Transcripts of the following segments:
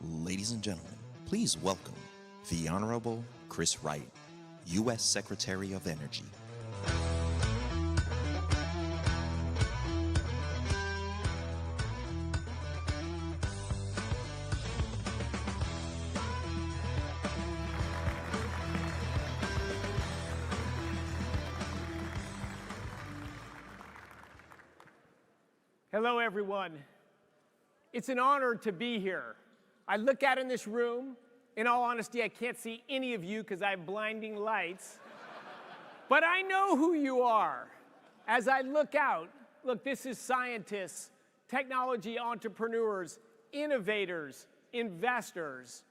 Ladies and gentlemen, please welcome the Honorable Chris Wright, U.S. Secretary of Energy. Hello, everyone. It's an honor to be here. I look out in this room. In all honesty, I can't see any of you because I have blinding lights. But I know who you are. As I look out, look, this is scientists, technology entrepreneurs, innovators, investors.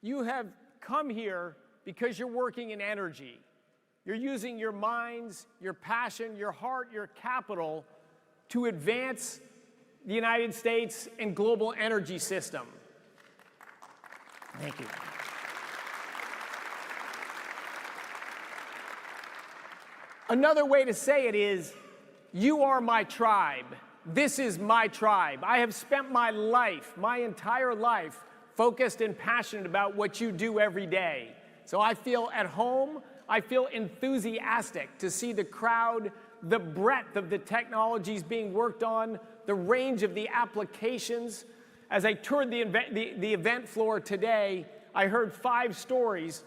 You have come here because you're working in energy. You're using your minds, your passion, your heart, your capital to advance the United States and global energy system. Thank you. Another way to say it is, you are my tribe. This is my tribe. I have spent my life, my entire life, focused and passionate about what you do every day. So I feel at home, I feel enthusiastic to see the crowd, the breadth of the technologies being worked on, the range of the applications. As I toured the event floor today, I heard 5 stories,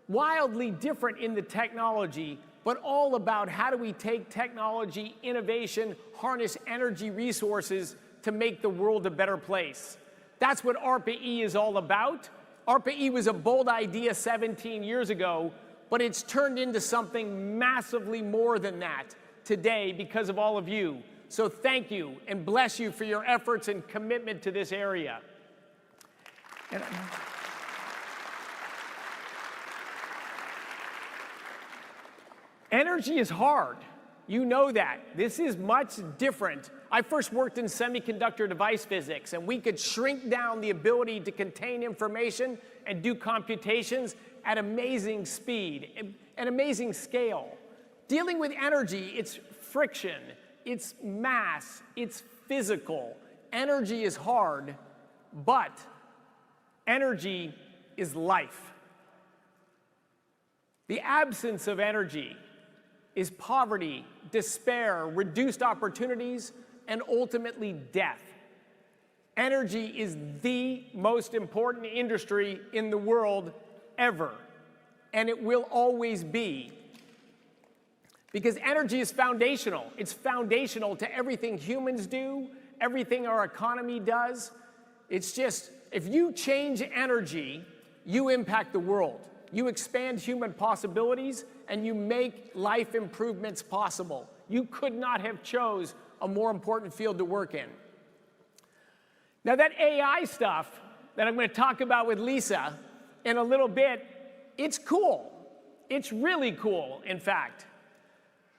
wildly different in the technology, but all about how do we take technology, innovation, harness energy resources to make the world a better place. That's what Arpa-E is all about. Arpa-E was a bold idea 17 years ago, but it's turned into something massively more than that today because of all of you. So thank you and bless you for your efforts and commitment to this area. Energy is hard. You know that. This is much different. I first worked in semiconductor device physics, and we could shrink down the ability to contain information and do computations at amazing speed and amazing scale. Dealing with energy, it's friction, it's mass, it's physical. Energy is hard, but energy is life. The absence of energy is poverty, despair, reduced opportunities, and ultimately death. Energy is the most important industry in the world ever, and it will always be. Because energy is foundational. It's foundational to everything humans do, everything our economy does. It's just, if you change energy, you impact the world. You expand human possibilities, and you make life improvements possible. You could not have chose a more important field to work in. Now that AI stuff that I'm going to talk about with Lisa in a little bit, it's cool. It's really cool, in fact.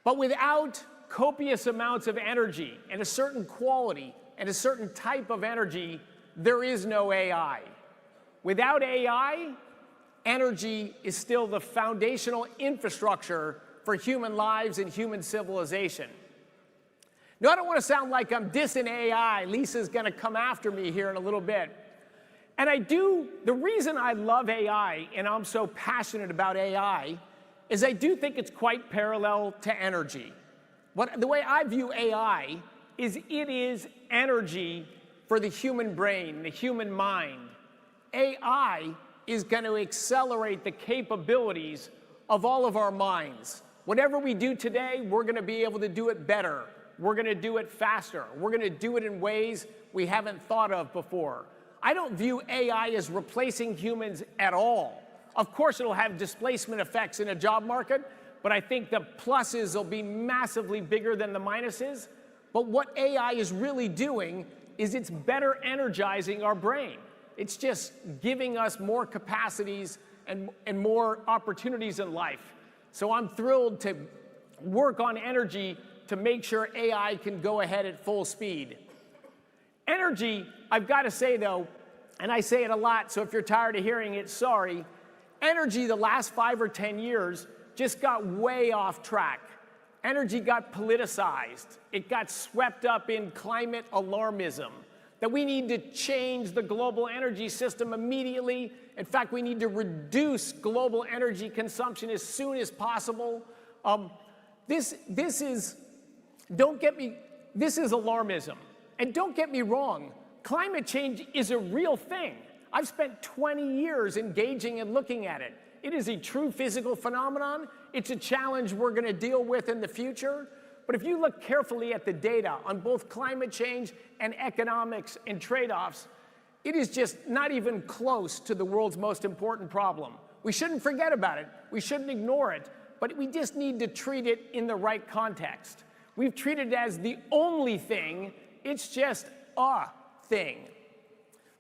But without copious amounts of energy and a certain quality and a certain type of energy, there is no AI. Without AI, energy is still the foundational infrastructure for human lives and human civilization. Now, I don't want to sound like I'm dissing AI. Lisa's going to come after me here in a little bit. And the reason I love AI and I'm so passionate about AI is I do think it's quite parallel to energy. The way I view AI is it is energy for the human brain, the human mind. AI is going to accelerate the capabilities of all of our minds. Whatever we do today, we're going to be able to do it better. We're going to do it faster. We're going to do it in ways we haven't thought of before. I don't view AI as replacing humans at all. Of course, it'll have displacement effects in a job market, but I think the pluses will be massively bigger than the minuses. But what AI is really doing is it's better energizing our brain. It's just giving us more capacities and more opportunities in life. So I'm thrilled to work on energy to make sure AI can go ahead at full speed. Energy, I've got to say though, and I say it a lot, so if you're tired of hearing it, sorry, energy the last 5 or 10 years just got way off track. Energy got politicized. It got swept up in climate alarmism. that we need to change the global energy system immediately. In fact, we need to reduce global energy consumption as soon as possible. This is alarmism. And don't get me wrong, climate change is a real thing. I've spent 20 years engaging and looking at it. It is a true physical phenomenon. It's a challenge we're going to deal with in the future. But if you look carefully at the data on both climate change and economics and trade-offs, it is just not even close to the world's most important problem. We shouldn't forget about it. We shouldn't ignore it. But we just need to treat it in the right context. We've treated it as the only thing. It's just a thing.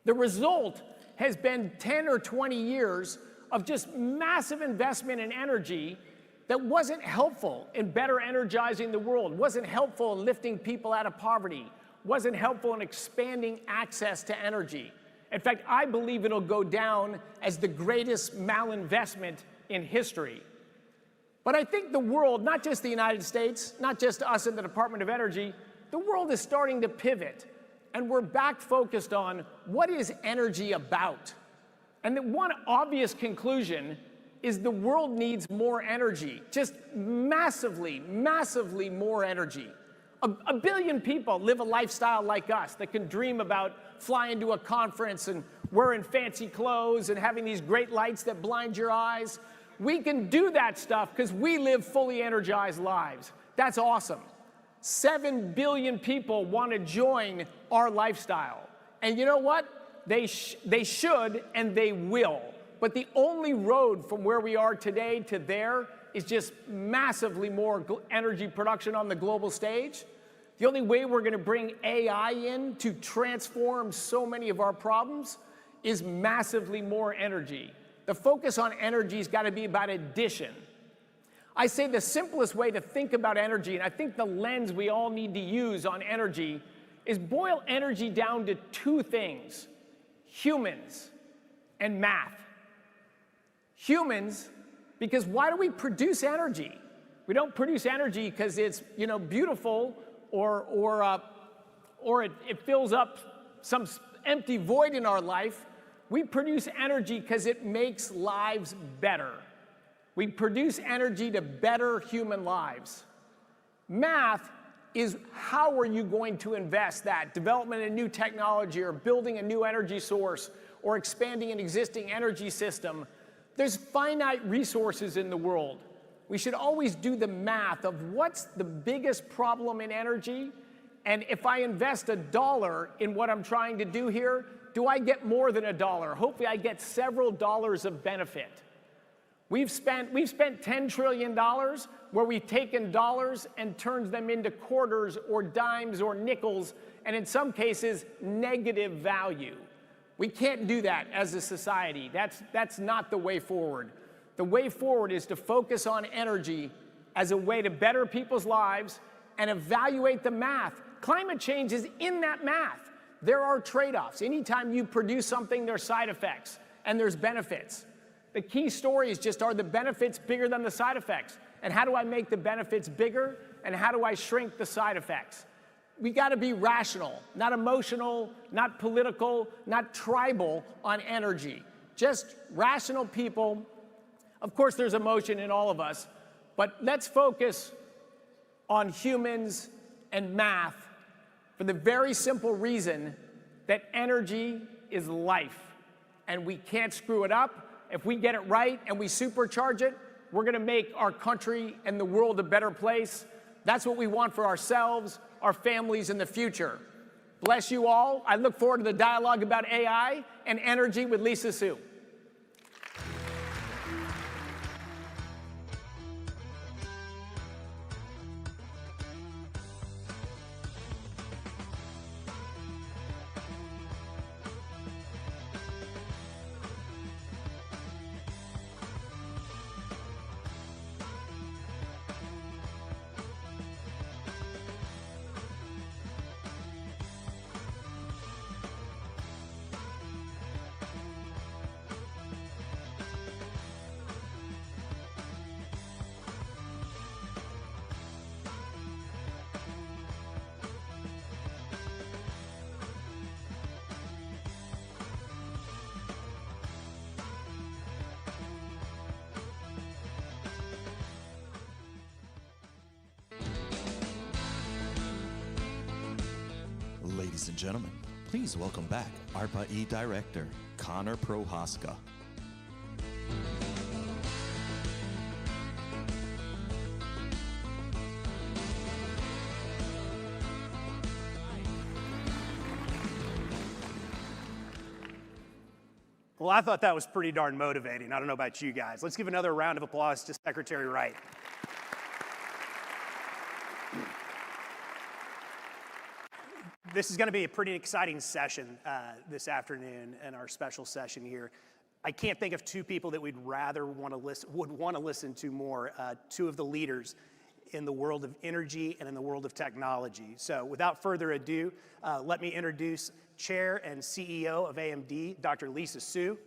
The result has been 10 or 20 years of just massive investment in energy that wasn't helpful in better energizing the world, wasn't helpful in lifting people out of poverty, wasn't helpful in expanding access to energy. In fact, I believe it'll go down as the greatest malinvestment in history. But I think the world, not just the United States, not just us in the Department of Energy, the world is starting to pivot. And we're back focused on what is energy about. And the one obvious conclusion is the world needs more energy, just massively, massively more energy. A billion people live a lifestyle like us that can dream about flying to a conference and wearing fancy clothes and having these great lights that blind your eyes. We can do that stuff because we live fully energized lives. That's awesome. 7 billion people want to join our lifestyle. And you know what? They should and they will. But the only road from where we are today to there is just massively more energy production on the global stage. The only way we're going to bring AI in to transform so many of our problems is massively more energy. The focus on energy has got to be about addition. I say the simplest way to think about energy, and I think the lens we all need to use on energy, is boil energy down to two things: humans and math. Humans, because why do we produce energy? We don't produce energy because it's, beautiful or it fills up some empty void in our life. We produce energy because it makes lives better. We produce energy to better human lives. Math is how are you going to invest that? Development in new technology or building a new energy source or expanding an existing energy system. There's finite resources in the world. We should always do the math of what's the biggest problem in energy, and if I invest $1 in what I'm trying to do here, do I get more than $1? Hopefully I get several dollars of benefit. We've spent $10 trillion where we've taken dollars and turned them into quarters or dimes or nickels, and in some cases, negative value. We can't do that as a society. That's not the way forward. The way forward is to focus on energy as a way to better people's lives and evaluate the math. Climate change is in that math. There are trade-offs. Anytime you produce something, there's side effects and there's benefits. The key story is just, are the benefits bigger than the side effects? And how do I make the benefits bigger? And how do I shrink the side effects? We got to be rational, not emotional, not political, not tribal on energy. Just rational people. Of course, there's emotion in all of us, but let's focus on humans and math for the very simple reason that energy is life, and we can't screw it up. If we get it right and we supercharge it, we're going to make our country and the world a better place. That's what we want for ourselves, our families in the future. Bless you all. I look forward to the dialogue about AI and energy with Lisa Su. and gentlemen, please welcome back Arpa-E Director, Connor Prohaska. Well, I thought that was pretty darn motivating. I don't know about you guys. Let's give another round of applause to Secretary Wright. This is going to be a pretty exciting session this afternoon in our special session here. I can't think of two people that would want to listen to more, two of the leaders in the world of energy and in the world of technology. So without further ado, let me introduce Chair and CEO of AMD, Dr. Lisa Su.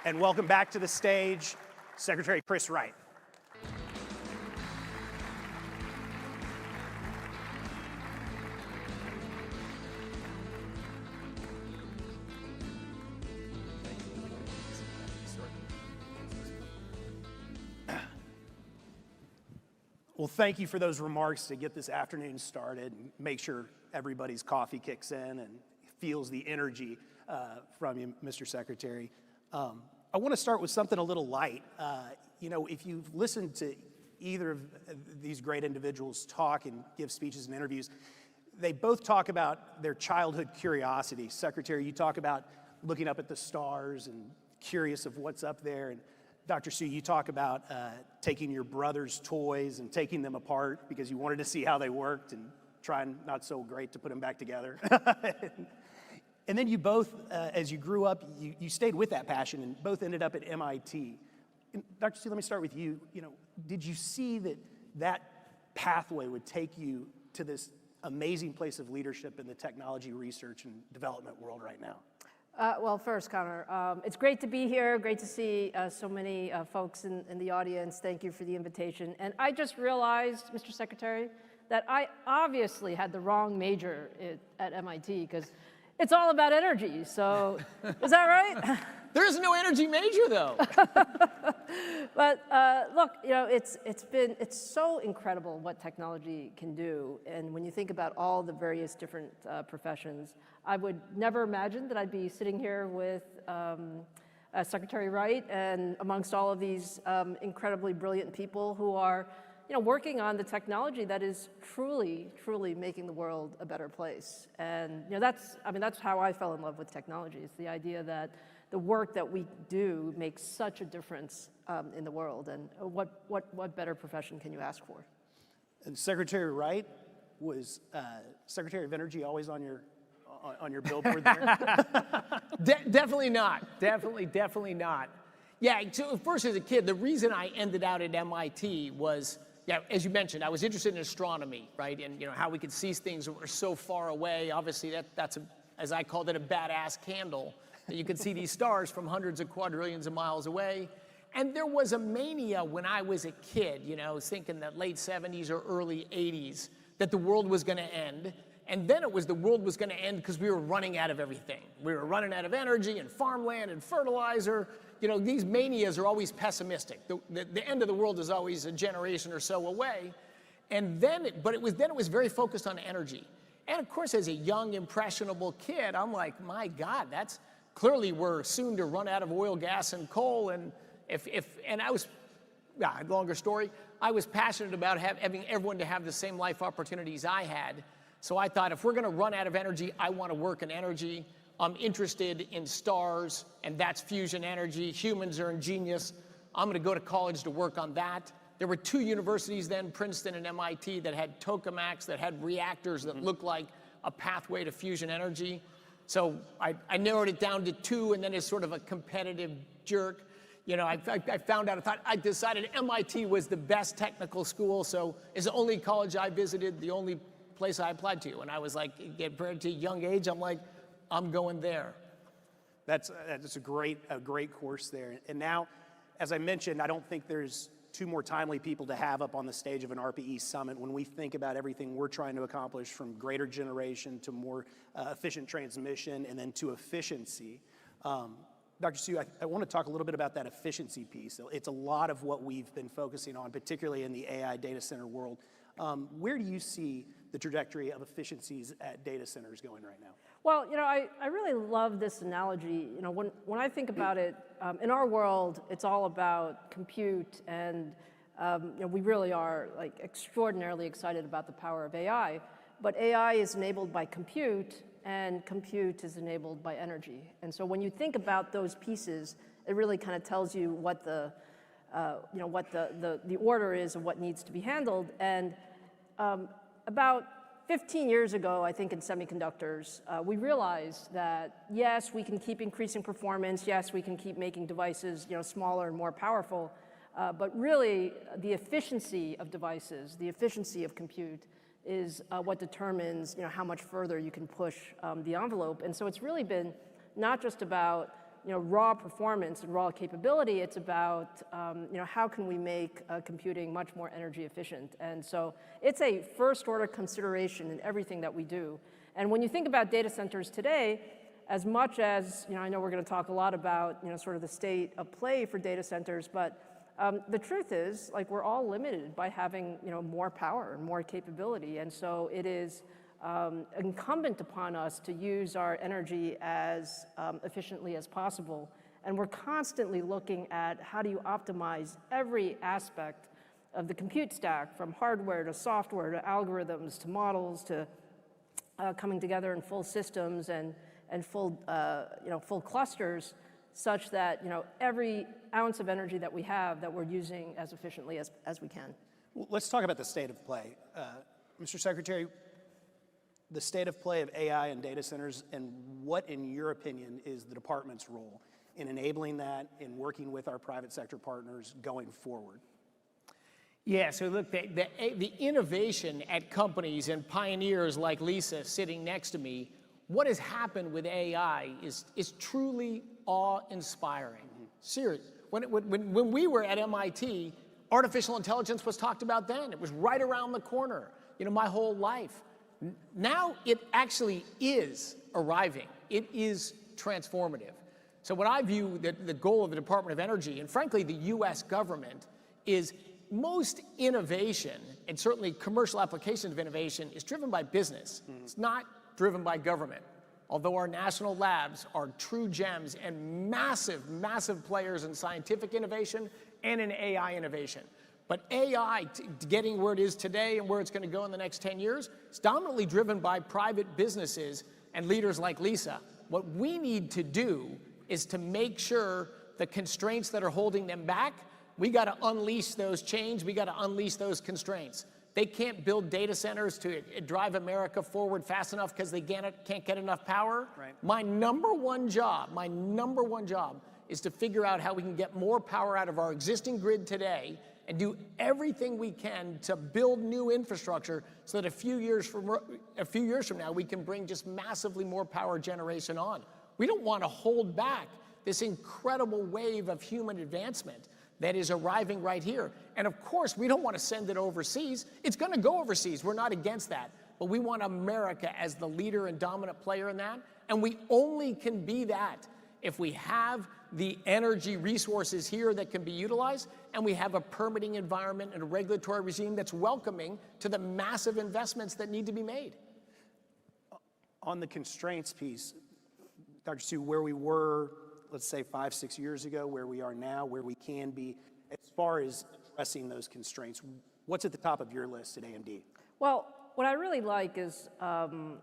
And welcome back to the stage, Secretary Chris Wright. Well, thank you for those remarks to get this afternoon started and make sure everybody's coffee kicks in and feels the energy from you, Mr. Secretary. I want to start with something a little light. You know, if you've listened to either of these great individuals talk and give speeches and interviews, they both talk about their childhood curiosity. Secretary, you talk about looking up at the stars and curious of what's up there. And Dr. Su, you talk about taking your brother's toys and taking them apart because you wanted to see how they worked and trying not so great to put them back together. And then you both, as you grew up, you stayed with that passion and both ended up at MIT. And Dr. Su, let me start with you. You know, did you see that pathway would take you to this amazing place of leadership in the technology research and development world right now? Well, first, Connor, it's great to be here. Great to see so many folks in the audience. Thank you for the invitation. And I just realized, Mr. Secretary, that I obviously had the wrong major at MIT because it's all about energy. So, is that right? There is no energy major, though. But look, you know, it's so incredible what technology can do. And when you think about all the various different professions, I would never imagine that I'd be sitting here with Secretary Wright and amongst all of these incredibly brilliant people who are, you know, working on the technology that is truly, truly making the world a better place. And you know, that's how I fell in love with technology. It's the idea that the work that we do makes such a difference in the world. And what better profession can you ask for? And Secretary Wright was Secretary of Energy always on your billboard there? Definitely not. Definitely not. Yeah, so first as a kid, the reason I ended out at MIT was, yeah, as you mentioned, I was interested in astronomy, right? And you know, how we could see things that were so far away. Obviously, that's as I called it, a badass candle. That you could see these stars from hundreds of quadrillions of miles away. And there was a mania when I was a kid, you know, thinking that late 70s or early 80s, that the world was going to end. And then it was the world was going to end because we were running out of everything. We were running out of energy and farmland and fertilizer. You know, these manias are always pessimistic. The end of the world is always a generation or so away. And then, it was very focused on energy. And of course, as a young, impressionable kid, I'm like, my God, that's clearly we're soon to run out of oil, gas, and coal. And and I was, longer story, I was passionate about having everyone to have the same life opportunities I had. So I thought, if we're going to run out of energy, I want to work in energy. I'm interested in stars, and that's fusion energy. Humans are ingenious. I'm going to go to college to work on that. There were two universities then, Princeton and MIT, that had tokamaks, that had reactors that looked like a pathway to fusion energy. So I narrowed it down to two, and then as sort of a competitive jerk, you know, I found out, I decided MIT was the best technical school, so it's the only college I visited, the only place I applied to. And I was like, at a young age, I'm like, I'm going there. That's a great course there. And now, as I mentioned, I don't think there's two more timely people to have up on the stage of an Arpa-E summit when we think about everything we're trying to accomplish, from greater generation to more efficient transmission and then to efficiency. Dr. Su, I want to talk a little bit about that efficiency piece. It's a lot of what we've been focusing on, particularly in the AI data center world. Where do you see the trajectory of efficiencies at data centers going right now? Well, I really love this analogy. When I think about it, in our world, it's all about compute, and we really are like extraordinarily excited about the power of AI. But AI is enabled by compute, and compute is enabled by energy. And so when you think about those pieces, it really kind of tells you what the order is of what needs to be handled. And about 15 years ago, I think in semiconductors, we realized that yes, we can keep increasing performance. Yes, we can keep making devices smaller and more powerful. But really, the efficiency of devices, the efficiency of compute, is what determines how much further you can push the envelope. And so it's really been not just about raw performance and raw capability. It's about how can we make computing much more energy efficient. And so it's a first order consideration in everything that we do. And when you think about data centers today, as much as I know we're going to talk a lot about sort of the state of play for data centers, but the truth is, like, we're all limited by having more power and more capability, and so it is incumbent upon us to use our energy as efficiently as possible. And we're constantly looking at how do you optimize every aspect of the compute stack, from hardware to software to algorithms to models to coming together in full systems and full full clusters, such that every ounce of energy that we have, that we're using as efficiently as we can. Well, let's talk about the state of play. Mr. Secretary, the state of play of AI and data centers, and what, in your opinion, is the department's role in enabling that, in working with our private sector partners going forward? Yeah, so look, the innovation at companies and pioneers like Lisa sitting next to me, what has happened with AI is truly awe-inspiring. Seriously, when we were at MIT, artificial intelligence was talked about then. It was right around the corner, my whole life. Now it actually is arriving. It is transformative. So what I view the goal of the Department of Energy, and frankly the US government, is most innovation, and certainly commercial applications of innovation, is driven by business. It's not driven by government. Although our national labs are true gems and massive, massive players in scientific innovation and in AI innovation. But AI, getting where it is today and where it's going to go in the next 10 years, is dominantly driven by private businesses and leaders like Lisa. What we need to do is to make sure the constraints that are holding them back, we got to unleash those chains, we got to unleash those constraints. They can't build data centers to drive America forward fast enough because they can't get enough power. Right. My number one job is to figure out how we can get more power out of our existing grid today and do everything we can to build new infrastructure so that a few years from now we can bring just massively more power generation on. We don't want to hold back this incredible wave of human advancement that is arriving right here. And of course, we don't want to send it overseas. It's going to go overseas. We're not against that. But we want America as the leader and dominant player in that. And we only can be that if we have the energy resources here that can be utilized, and we have a permitting environment and a regulatory regime that's welcoming to the massive investments that need to be made. On the constraints piece, Dr. Su, where we were, let's say 5-6 years ago, where we are now, where we can be, as far as addressing those constraints, what's at the top of your list at AMD? Well, what I really like is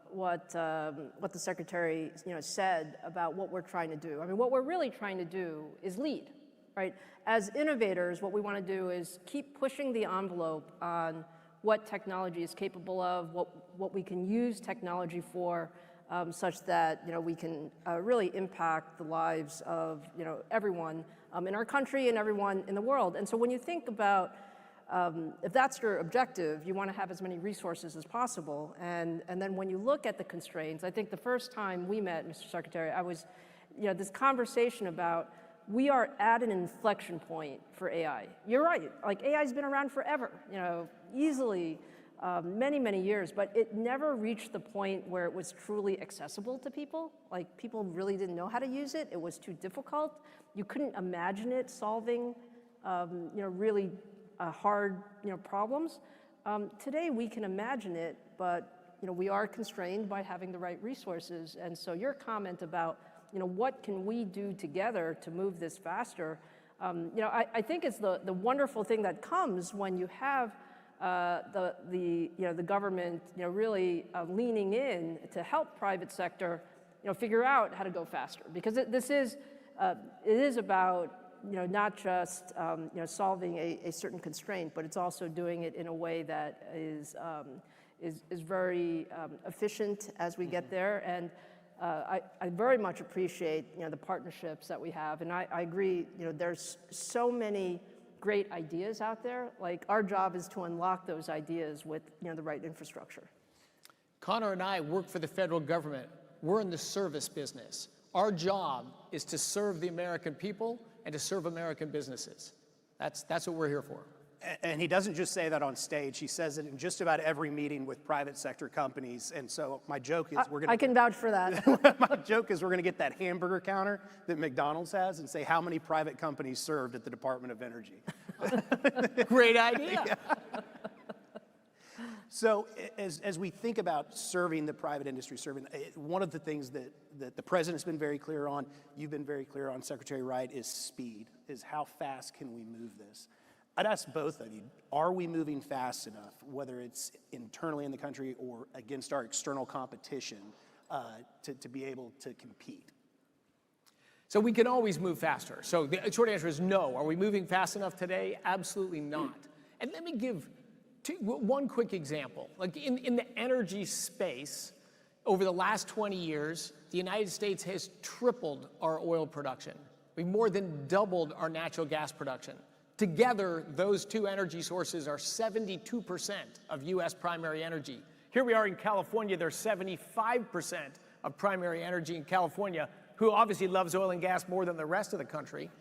what the Secretary said about what we're trying to do. I mean, what we're really trying to do is lead, right? As innovators, what we want to do is keep pushing the envelope on what technology is capable of, what we can use technology for, such that we can really impact the lives of everyone in our country and everyone in the world. And so when you think about if that's your objective, you want to have as many resources as possible. And then when you look at the constraints, I think the first time we met, Mr. Secretary, I was, this conversation about we are at an inflection point for AI. You're right, like AI's been around forever, easily many, many years, but it never reached the point where it was truly accessible to people. Like, people really didn't know how to use it. It was too difficult. You couldn't imagine it solving, really hard, problems. Today we can imagine it, but we are constrained by having the right resources. And so your comment about, what can we do together to move this faster? I think it's the wonderful thing that comes when you have the government, really leaning in to help private sector, figure out how to go faster. Because it is about, not just, solving a certain constraint, but it's also doing it in a way that is very efficient as we get there. And I very much appreciate, the partnerships that we have. And I agree, there's so many great ideas out there. Like, our job is to unlock those ideas with, the right infrastructure. Connor and I work for the federal government. We're in the service business. Our job is to serve the American people and to serve American businesses. That's what we're here for. And he doesn't just say that on stage. He says it in just about every meeting with private sector companies. And so my joke is I can vouch for that. My joke is we're going to get that hamburger counter that McDonald's has and say how many private companies served at the Department of Energy. Great idea. Yeah. So as we think about serving the private industry, one of the things that the president's been very clear on, you've been very clear on, Secretary Wright, is speed, is how fast can we move this? I'd ask both of you, are we moving fast enough, whether it's internally in the country or against our external competition, to be able to compete? So we can always move faster. So the short answer is no. Are we moving fast enough today? Absolutely not. And let me give one quick example. Like, in the energy space, over the last 20 years, the United States has tripled our oil production. We more than doubled our natural gas production. Together, those two energy sources are 72% of US primary energy. Here we are in California, there's 75% of primary energy in California, who obviously loves oil and gas more than the rest of the country.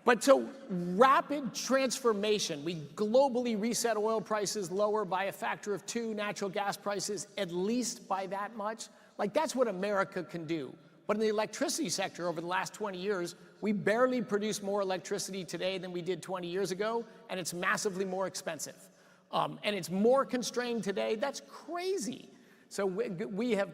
But so rapid transformation, we globally reset oil prices lower by a factor of 2, natural gas prices at least by that much. Like, that's what America can do. But in the electricity sector over the last 20 years, we barely produce more electricity today than we did 20 years ago, and it's massively more expensive. And it's more constrained today. That's crazy. So we have,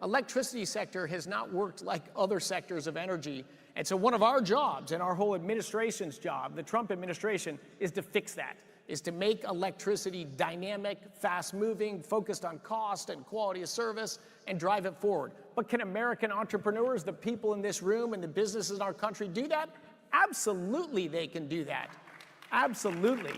electricity sector has not worked like other sectors of energy. And so one of our jobs, and our whole administration's job, the Trump administration, is to fix that, is to make electricity dynamic, fast-moving, focused on cost and quality of service, and drive it forward. But can American entrepreneurs, the people in this room and the businesses in our country, do that? Absolutely they can do that. Absolutely.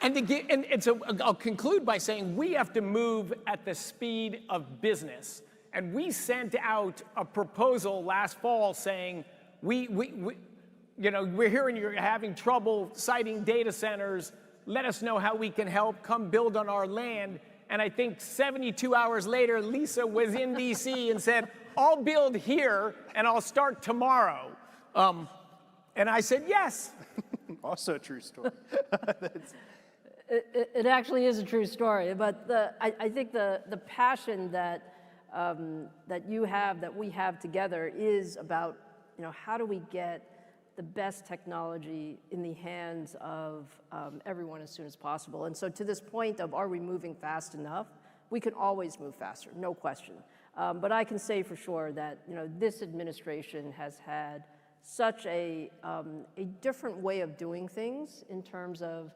And so I'll conclude by saying we have to move at the speed of business. And we sent out a proposal last fall saying, we're hearing you're having trouble siting data centers. Let us know how we can help. Come build on our land. And I think 72 hours later, Lisa was in DC and said, I'll build here and I'll start tomorrow. And I said, yes. Also a true story. It actually is a true story, but I think the passion that you have, that we have together, is about, how do we get the best technology in the hands of everyone as soon as possible. And so to this point of, are we moving fast enough? We can always move faster, no question. But I can say for sure that, this administration has had such a different way of doing things in terms of,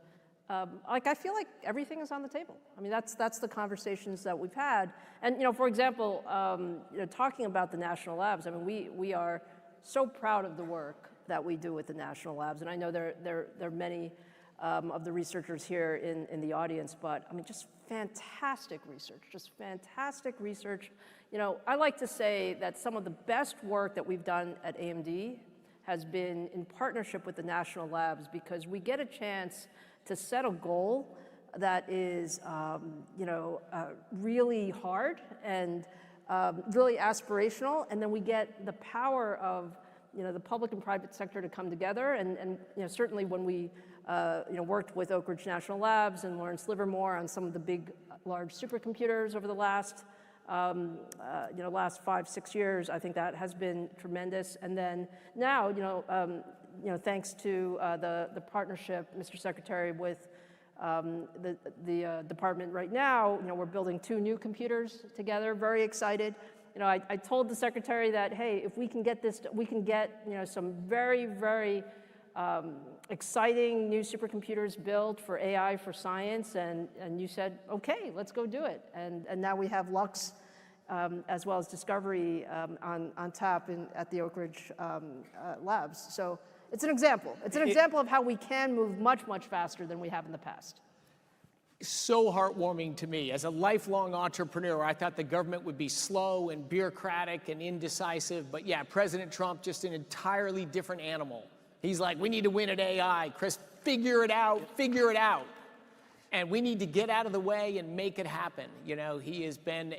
I feel like everything is on the table. I mean, that's the conversations that we've had. And, for example, talking about the national labs, I mean, we are so proud of the work that we do with the national labs. And I know there are many of the researchers here in the audience, but I mean, just fantastic research. I like to say that some of the best work that we've done at AMD has been in partnership with the national labs, because we get a chance to set a goal that is, really hard and really aspirational, and then we get the power of the public and private sector to come together, and certainly when we worked with Oak Ridge National Labs and Lawrence Livermore on some of the big, large supercomputers over the last 5-6 years, I think that has been tremendous. And then now, thanks to the partnership, Mr. Secretary, with the department right now, we're building 2 new computers together. Very excited. I told the secretary that, hey, if we can get this, we can get some very, very exciting new supercomputers built for AI, for science, and you said, okay, let's go do it. And now we have Lux as well as Discovery on tap at the Oak Ridge Labs. So it's an example. It's an example of how we can move much, much faster than we have in the past. So heartwarming to me. As a lifelong entrepreneur, I thought the government would be slow and bureaucratic and indecisive, but yeah, President Trump, just an entirely different animal. He's like, we need to win at AI. Chris, figure it out, figure it out. And we need to get out of the way and make it happen. He has been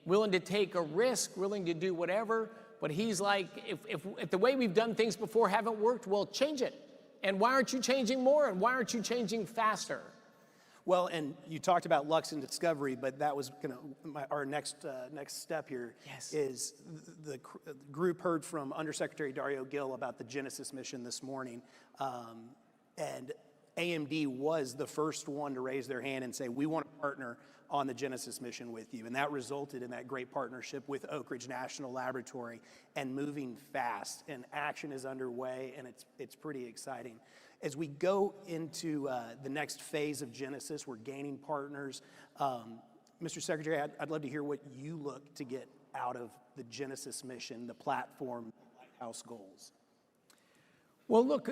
willing to take a risk, willing to do whatever, but he's like, if the way we've done things before haven't worked, well, change it. And why aren't you changing more? And why aren't you changing faster? Well, and you talked about Lux and Discovery, but that was our next step here. Yes. Is the group heard from Undersecretary Dario Gil about the Genesis mission this morning, and AMD was the first one to raise their hand and say, we want to partner on the Genesis mission with you. And that resulted in that great partnership with Oak Ridge National Laboratory and moving fast. And action is underway, and it's pretty exciting. As we go into the next phase of Genesis, we're gaining partners. Mr. Secretary, I'd love to hear what you look to get out of the Genesis mission, the platform, the Lighthouse goals. Well, look,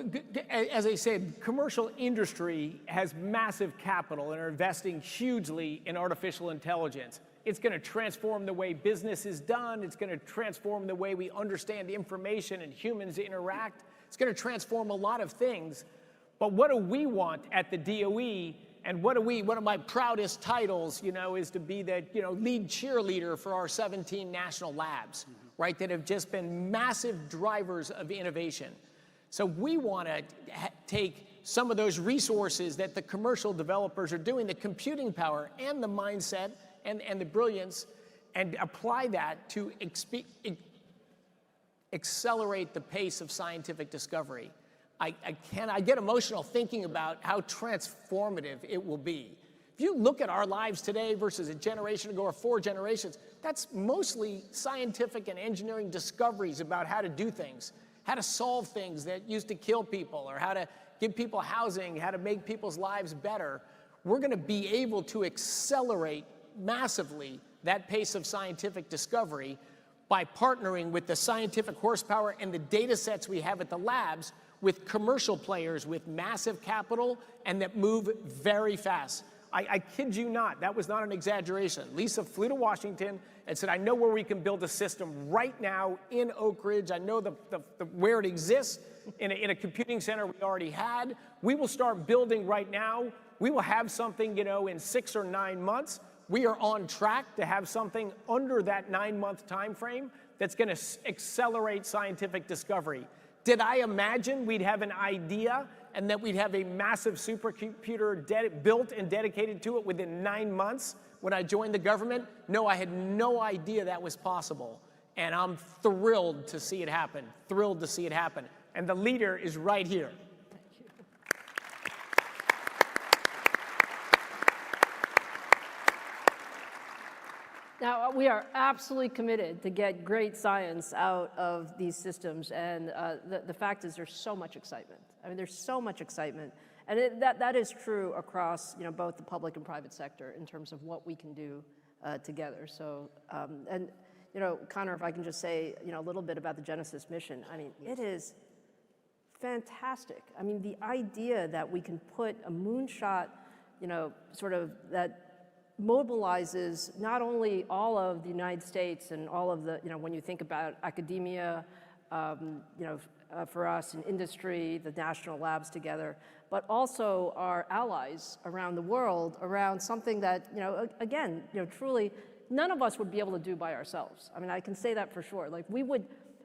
as I said, commercial industry has massive capital and are investing hugely in artificial intelligence. It's going to transform the way business is done. It's going to transform the way we understand information and humans interact. It's going to transform a lot of things. But what do we want at the DOE? And one of my proudest titles, is to be the, lead cheerleader for our 17 national labs, right, that have just been massive drivers of innovation. So we want to take some of those resources that the commercial developers are doing, the computing power and the mindset and the brilliance, and apply that to accelerate the pace of scientific discovery. I get emotional thinking about how transformative it will be. If you look at our lives today versus a generation ago or 4 generations, that's mostly scientific and engineering discoveries about how to do things, how to solve things that used to kill people, or how to give people housing, how to make people's lives better. We're going to be able to accelerate massively that pace of scientific discovery by partnering with the scientific horsepower and the data sets we have at the labs with commercial players with massive capital and that move very fast. I kid you not, that was not an exaggeration. Lisa flew to Washington and said, I know where we can build a system right now in Oak Ridge. I know where it exists in a computing center we already had. We will start building right now. We will have something, in 6 or 9 months. We are on track to have something under that 9-month time frame that's going to accelerate scientific discovery. Did I imagine we'd have an idea and that we'd have a massive supercomputer built and dedicated to it within 9 months when I joined the government? No, I had no idea that was possible. And I'm thrilled to see it happen, thrilled to see it happen. And the leader is right here. Now, we are absolutely committed to get great science out of these systems, and the fact is there's so much excitement. I mean, there's so much excitement, and that is true across both the public and private sector in terms of what we can do together. So, and Connor, if I can just say a little bit about the Genesis mission. I mean, it is fantastic. I mean, the idea that we can put a moonshot, sort of that mobilizes not only all of the United States and all of the, when you think about academia, for us in industry, the national labs together, but also our allies around the world around something that, again, truly none of us would be able to do by ourselves. I mean, I can say that for sure. Like we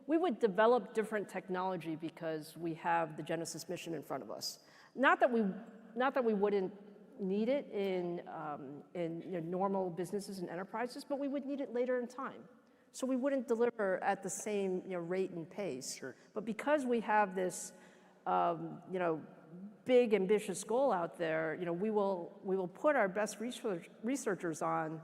we would develop different technology because we have the Genesis mission in front of us. Not that we wouldn't need it in normal businesses and enterprises, but we would need it later in time. So we wouldn't deliver at the same rate and pace. Sure. But because we have this big ambitious goal out there, we will put our best researchers on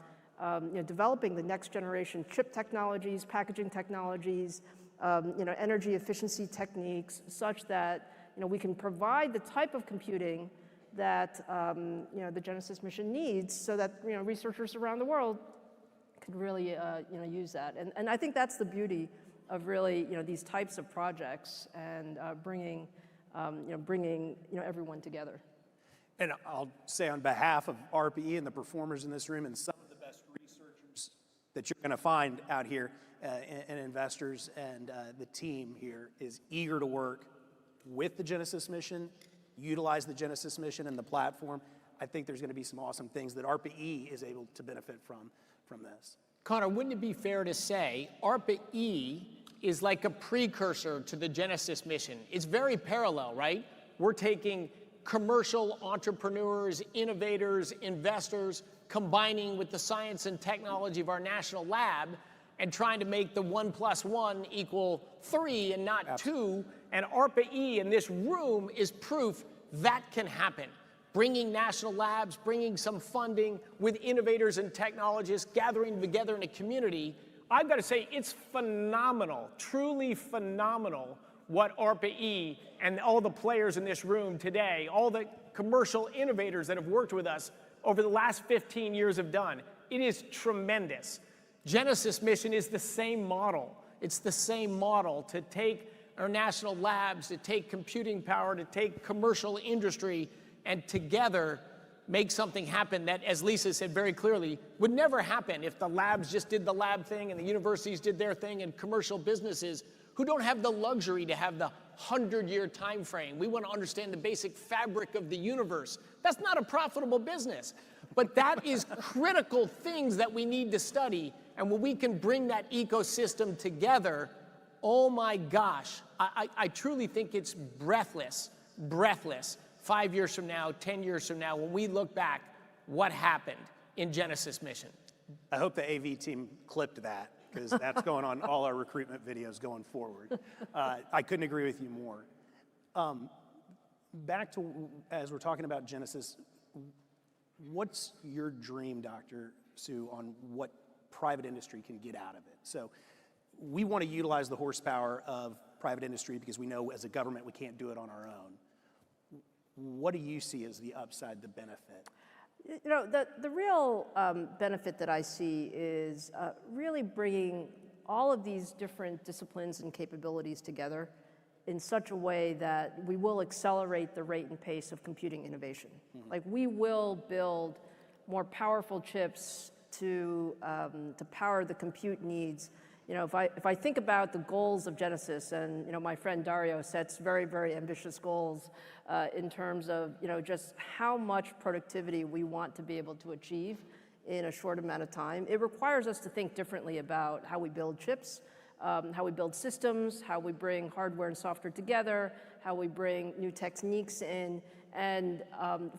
developing the next generation chip technologies, packaging technologies, energy efficiency techniques, such that we can provide the type of computing that the Genesis mission needs, so that researchers around the world can really use that. And I think that's the beauty of really these types of projects and bringing everyone together. And I'll say on behalf of Arpa-E and the performers in this room and some of the best researchers that you're going to find out here, and investors and the team here is eager to work with the Genesis mission, utilize the Genesis mission and the platform. I think there's going to be some awesome things that Arpa-E is able to benefit from this. Connor, wouldn't it be fair to say Arpa-E is like a precursor to the Genesis mission? It's very parallel, right? We're taking commercial entrepreneurs, innovators, investors, combining with the science and technology of our national lab and trying to make the 1 + 1 = 3 and not 2. And Arpa-E in this room is proof that can happen. Bringing national labs, bringing some funding with innovators and technologists, gathering together in a community. I've got to say, it's phenomenal, truly phenomenal, what Arpa-E and all the players in this room today, all the commercial innovators that have worked with us over the last 15 years have done. It is tremendous. Genesis mission is the same model. It's the same model to take our national labs, to take computing power, to take commercial industry, and together make something happen that, as Lisa said very clearly, would never happen if the labs just did the lab thing and the universities did their thing and commercial businesses who don't have the luxury to have the 100-year time frame. We want to understand the basic fabric of the universe. That's not a profitable business. But that is critical things that we need to study. And when we can bring that ecosystem together, oh my gosh, I truly think it's breathless. 5 years from now, 10 years from now, when we look back, what happened in Genesis mission? I hope the AV team clipped that, because that's going on all our recruitment videos going forward. I couldn't agree with you more. Back to, as we're talking about Genesis, what's your dream, Dr. Su, on what private industry can get out of it? So we want to utilize the horsepower of private industry because we know as a government we can't do it on our own. What do you see as the upside, the benefit? The real benefit that I see is really bringing all of these different disciplines and capabilities together in such a way that we will accelerate the rate and pace of computing innovation. Mm-hmm. Like, we will build more powerful chips to power the compute needs. If I think about the goals of Genesis, and my friend Dario sets very, very ambitious goals in terms of just how much productivity we want to be able to achieve in a short amount of time, it requires us to think differently about how we build chips, how we build systems, how we bring hardware and software together, how we bring new techniques in, and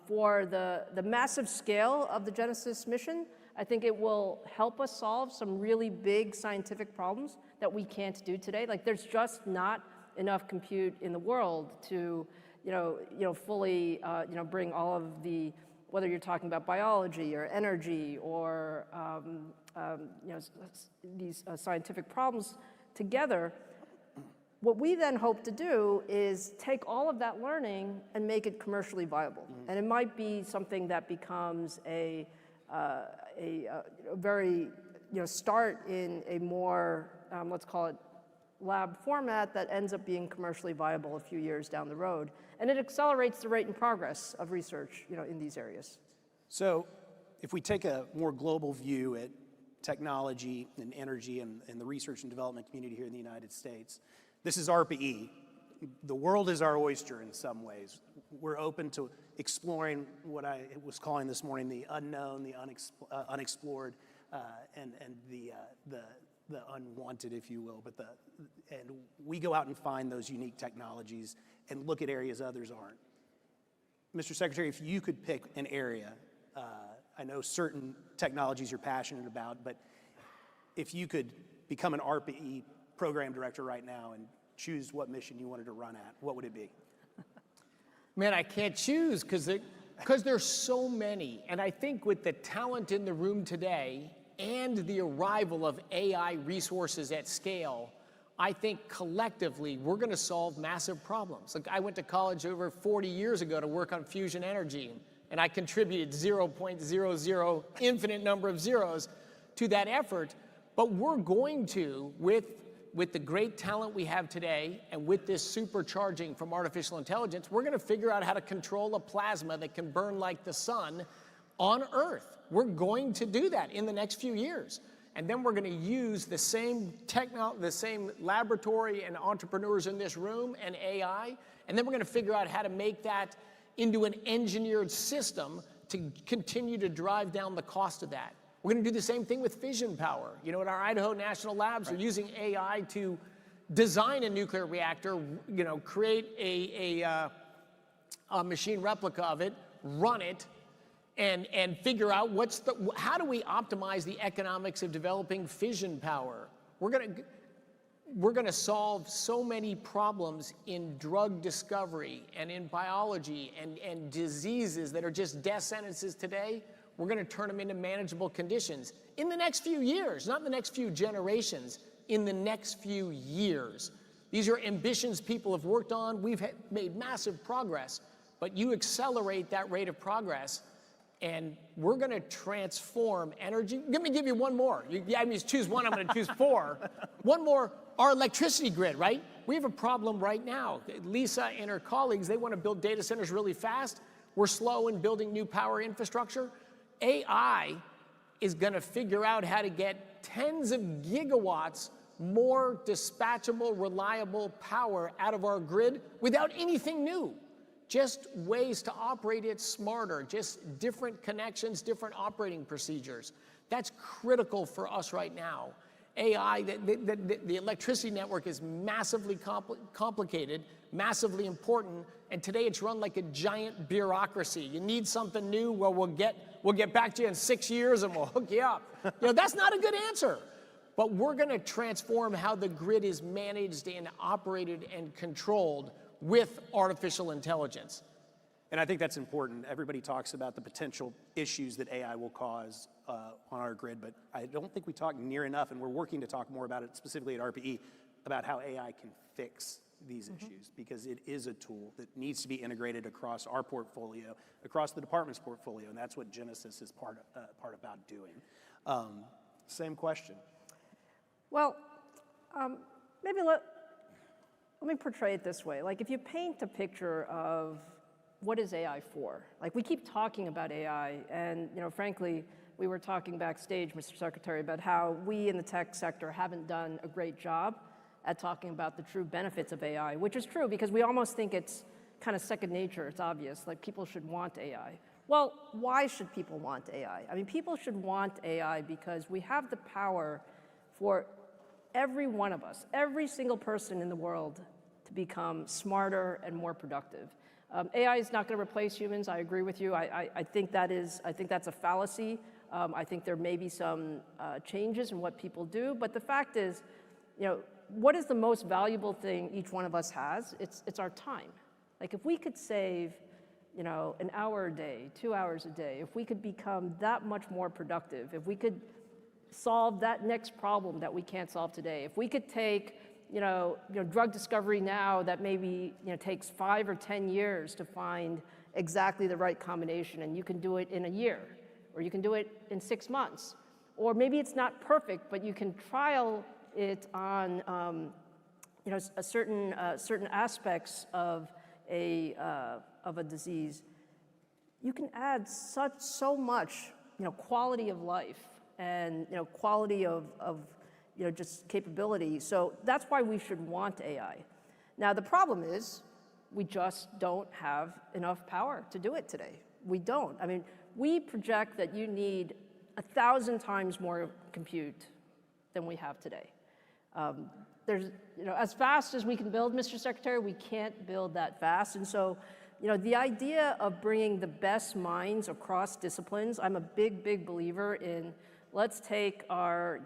for the massive scale of the Genesis mission, I think it will help us solve some really big scientific problems that we can't do today. Like, there's just not enough compute in the world to, fully, bring all of the, whether you're talking about biology or energy or, these scientific problems together. What we then hope to do is take all of that learning and make it commercially viable. Mm-hmm. And it might be something that becomes a very, start in a more, let's call it lab format that ends up being commercially viable a few years down the road. And it accelerates the rate and progress of research, in these areas. So if we take a more global view at technology and energy and the research and development community here in the United States, this is Arpa-E. The world is our oyster in some ways. We're open to exploring what I was calling this morning the unknown, the unexplored, and the unwanted, if you will, and we go out and find those unique technologies and look at areas others aren't. Mr. Secretary, if you could pick an area, I know certain technologies you're passionate about, but if you could become an Arpa-E program director right now and choose what mission you wanted to run at, what would it be? Man, I can't choose because there's so many. And I think with the talent in the room today and the arrival of AI resources at scale, I think collectively we're going to solve massive problems. Like, I went to college over 40 years ago to work on fusion energy, and I contributed 0.00 infinite number of zeros to that effort. But we're going to, with the great talent we have today and with this supercharging from artificial intelligence, we're going to figure out how to control a plasma that can burn like the sun on Earth. We're going to do that in the next few years. And then we're going to use the same laboratory and entrepreneurs in this room and AI, and then we're going to figure out how to make that into an engineered system to continue to drive down the cost of that. We're going to do the same thing with fission power. You know, at our Idaho National Labs, we're using AI to design a nuclear reactor, you know, create a machine replica of it, run it, and figure out how do we optimize the economics of developing fission power. We're gonna solve so many problems in drug discovery and in biology and diseases that are just death sentences today. We're going to turn them into manageable conditions in the next few years, not in the next few generations, in the next few years. These are ambitions people have worked on. We've made massive progress, but you accelerate that rate of progress, and we're going to transform energy. Let me give you one more. You had me choose one, I'm going to choose four. One more, our electricity grid, right? We have a problem right now. Lisa and her colleagues, they want to build data centers really fast. We're slow in building new power infrastructure. AI is going to figure out how to get tens of gigawatts more dispatchable, reliable power out of our grid without anything new. Just ways to operate it smarter, just different connections, different operating procedures. That's critical for us right now. AI, the electricity network is massively complicated, massively important, and today it's run like a giant bureaucracy. You need something new, well, we'll get back to you in 6 years and we'll hook you up. You know, that's not a good answer. But we're going to transform how the grid is managed and operated and controlled with artificial intelligence. And I think that's important. Everybody talks about the potential issues that AI will cause on our grid, but I don't think we talk near enough, and we're working to talk more about it specifically at Arpa-E, about how AI can fix these issues, because it is a tool that needs to be integrated across our portfolio, across the department's portfolio, and that's what Genesis is part about doing. Same question. Well, maybe let me portray it this way. Like, if you paint a picture of what is AI for? Like, we keep talking about AI, and, you know, frankly, we were talking backstage, Mr. Secretary, about how we in the tech sector haven't done a great job at talking about the true benefits of AI, which is true because we almost think it's kind of second nature, it's obvious, like people should want AI. Well, why should people want AI? I mean, people should want AI because we have the power for every one of us, every single person in the world, to become smarter and more productive. AI is not going to replace humans. I agree with you. I think that's a fallacy. I think there may be some changes in what people do, but the fact is, you know, what is the most valuable thing each one of us has? It's our time. Like, if we could save, you know, an hour a day, 2 hours a day, if we could become that much more productive, if we could solve that next problem that we can't solve today, if we could take, you know, drug discovery now that maybe, you know, takes 5 or 10 years to find exactly the right combination, and you can do it in a year, or you can do it in 6 months, or maybe it's not perfect, but you can trial it on, you know, certain aspects of a disease. You can add so much, you know, quality of life and, you know, quality of you know, just capability. So that's why we should want AI. Now, the problem is we just don't have enough power to do it today. We don't. I mean, we project that you need 1,000 times more compute than we have today. There's, as fast as we can build, Mr. Secretary, we can't build that fast. And so, the idea of bringing the best minds across disciplines, I'm a big, big believer in, let's take our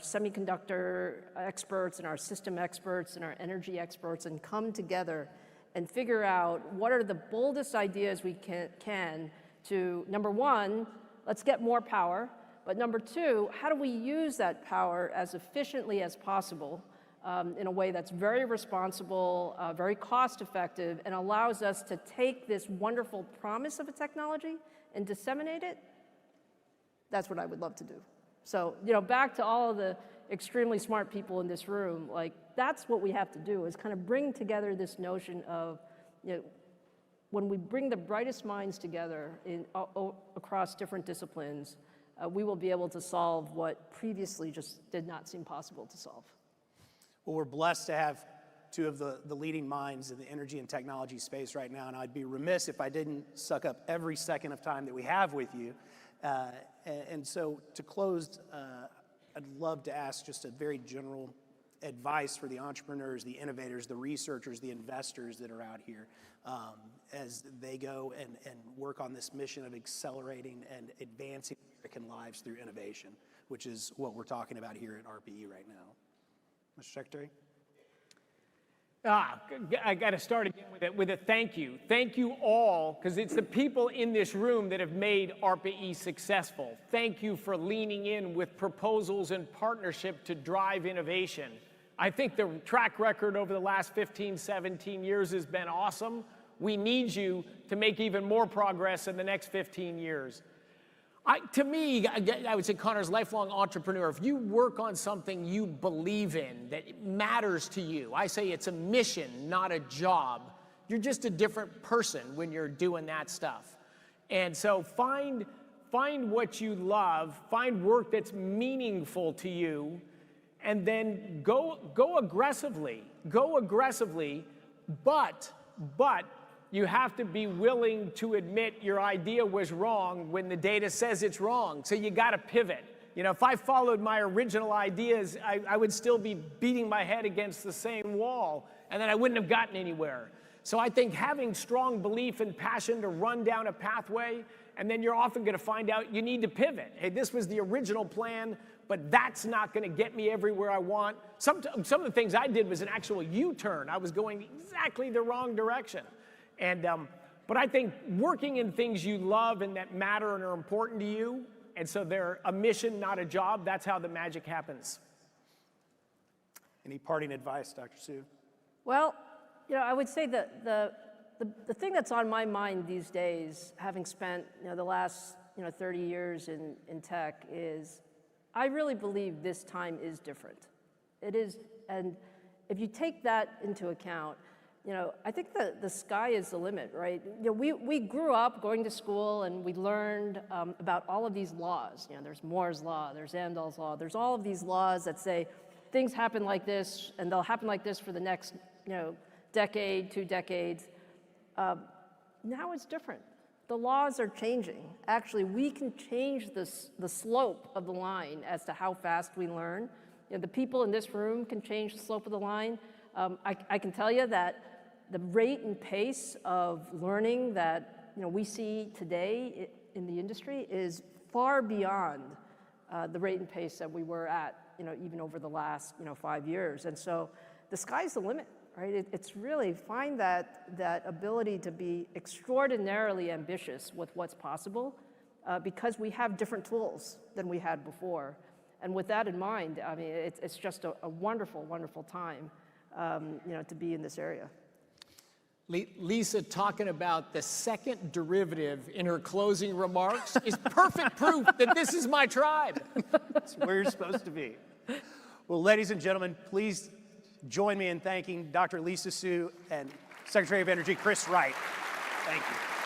semiconductor experts and our system experts and our energy experts and come together and figure out what are the boldest ideas we can to, number one, let's get more power, but number two, how do we use that power as efficiently as possible in a way that's very responsible, very cost effective, and allows us to take this wonderful promise of a technology and disseminate it? That's what I would love to do. So, back to all of the extremely smart people in this room, like, that's what we have to do, is kind of bring together this notion of, when we bring the brightest minds together across different disciplines, we will be able to solve what previously just did not seem possible to solve. Well, we're blessed to have two of the leading minds in the energy and technology space right now, and I'd be remiss if I didn't suck up every second of time that we have with you. And so to close, I'd love to ask just a very general advice for the entrepreneurs, the innovators, the researchers, the investors that are out here as they go and work on this mission of accelerating and advancing American lives through innovation, which is what we're talking about here at Arpa-E right now. Mr. Secretary? I got to start again with a thank you. Thank you all, because it's the people in this room that have made Arpa-E successful. Thank you for leaning in with proposals and partnership to drive innovation. I think the track record over the last 15, 17 years has been awesome. We need you to make even more progress in the next 15 years. To me, I would say, Connor's lifelong entrepreneur, if you work on something you believe in, that matters to you, I say it's a mission, not a job. You're just a different person when you're doing that stuff. And so find what you love, find work that's meaningful to you, and then go aggressively, but you have to be willing to admit your idea was wrong when the data says it's wrong. So you got to pivot. If I followed my original ideas, I would still be beating my head against the same wall, and then I wouldn't have gotten anywhere. So I think having strong belief and passion to run down a pathway, and then you're often going to find out you need to pivot. Hey, this was the original plan, but that's not going to get me everywhere I want. Some of the things I did was an actual U-turn. I was going exactly the wrong direction. But I think working in things you love and that matter and are important to you, and so they're a mission, not a job, that's how the magic happens. Any parting advice, Dr. Su? Well, I would say that the thing that's on my mind these days, having spent the last 30 years in tech, is I really believe this time is different. It is, and if you take that into account, I think the sky is the limit, right? We grew up going to school and we learned about all of these laws. There's Moore's Law, there's Andal's Law, there's all of these laws that say things happen like this and they'll happen like this for the next, decade, 2 decades. Now it's different. The laws are changing. Actually, we can change the slope of the line as to how fast we learn. The people in this room can change the slope of the line. I can tell you that the rate and pace of learning that we see today in the industry is far beyond the rate and pace that we were at even over the last 5 years. And so the sky's the limit, right? It's really find that ability to be extraordinarily ambitious with what's possible because we have different tools than we had before. And with that in mind, I mean, it's just a wonderful, wonderful time to be in this area. Lisa talking about the second derivative in her closing remarks is perfect proof that this is my tribe. That's where you're supposed to be. Well, ladies and gentlemen, please join me in thanking Dr. Lisa Su and Secretary of Energy Chris Wright. Thank you.